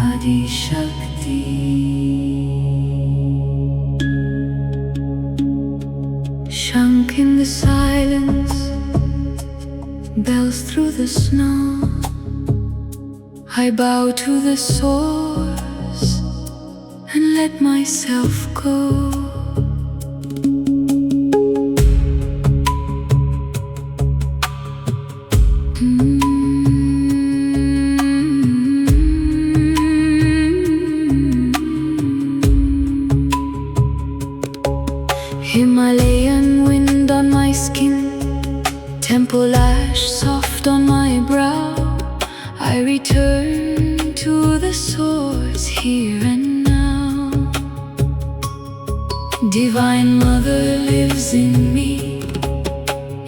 Adi Shakti. Shank in the silence, bells through the snow. I bow to the source and let myself go. Himalayan wind on my skin, temple ash soft on my brow. I return to the source here and now. Divine Mother lives in me,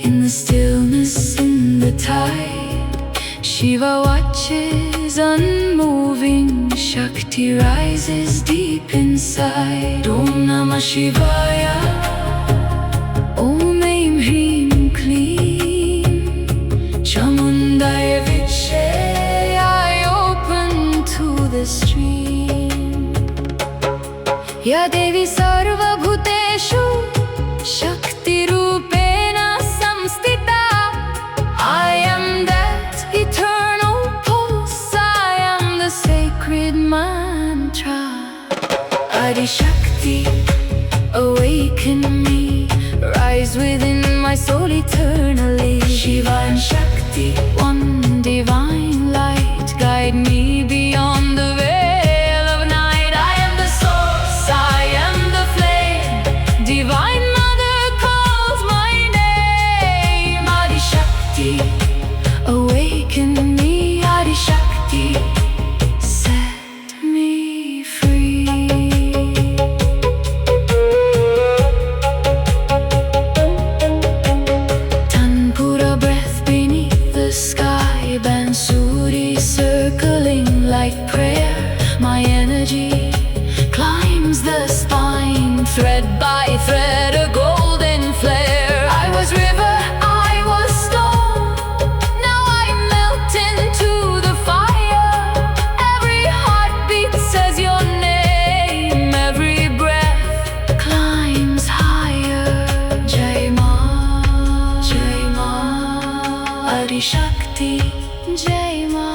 in the stillness, in the tide. Shiva watches unmoving, Shakti rises deep inside. Om Namah Shivaya, Om Aim Hrim Kleem Chamundaya Viche. I open to the stream. Ya Devi Sarva Bhuteshu Shakti Rupena Samstita. I am that eternal pulse, I am the sacred mantra. Adi Shakti, awaken me, rise within my soul eternally. Shiva and Shakti, one divine light, guide me beyond the veil of night. I am the source, I am the flame, Divine Mother calls my name. Adi Shakti, awaken me. Adi Shakti, set me free. Tanpura breath beneath the sky, Bansuri circling like prayer. My energy climbs the spine, thread by thread a golden flare. I was river, I was stone, now I melt into the fire. Every heartbeat says your name, every breath climbs higher. Jai Ma, Jai Ma, Adi Shakti, Jai Ma.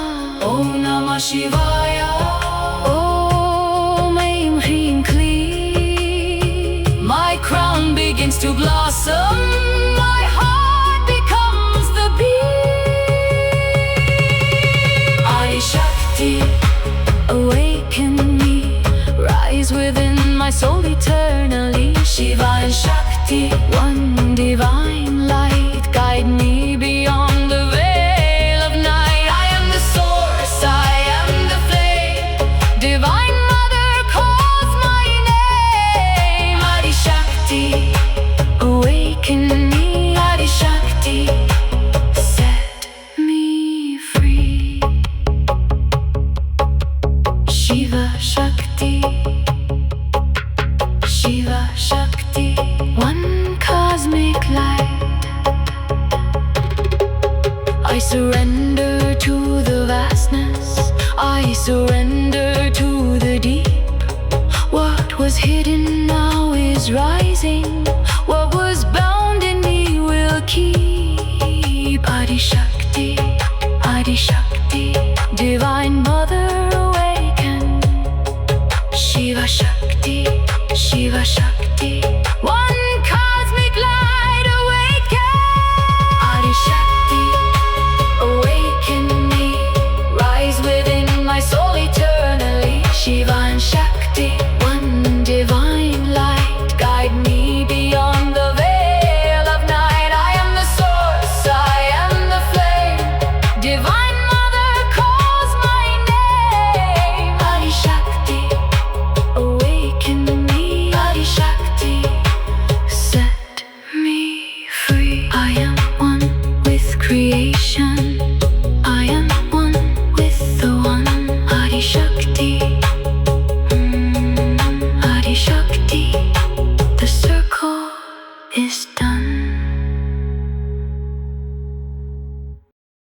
Om Namah Shivaya, Om Aim Hrim Kleem. My crown begins to blossom, my heart becomes the beam. Adi Shakti, awaken me, rise within my soul eternally. Shiva and Shakti, one divine light, guide me beyond the veil of night. I am the source, I am the flame, Divine Mother calls my name. Adi Shakti, awaken me. Adi Shakti, set me free. Shiva Shakti, Shiva Shakti, one cosmic light. I surrender to the vastness, I surrender to the deep. What was hidden now is rising, what was bound in me will keep. Adi Shakti, Adi Shakti, Divine Mother awaken. Shiva Shakti, Shiva Shakti, one cosmic light awaken. Adi Shakti, awaken me, rise within my soul eternally. Shiva and Shakti, one divine light, guide me beyond the veil of night. I am the source, I am the flame, Divine Mother calls my name. Adi Shakti, awaken me. Adi Shakti, set me free. I am one with creation, I am one with the one. Adi Shakti.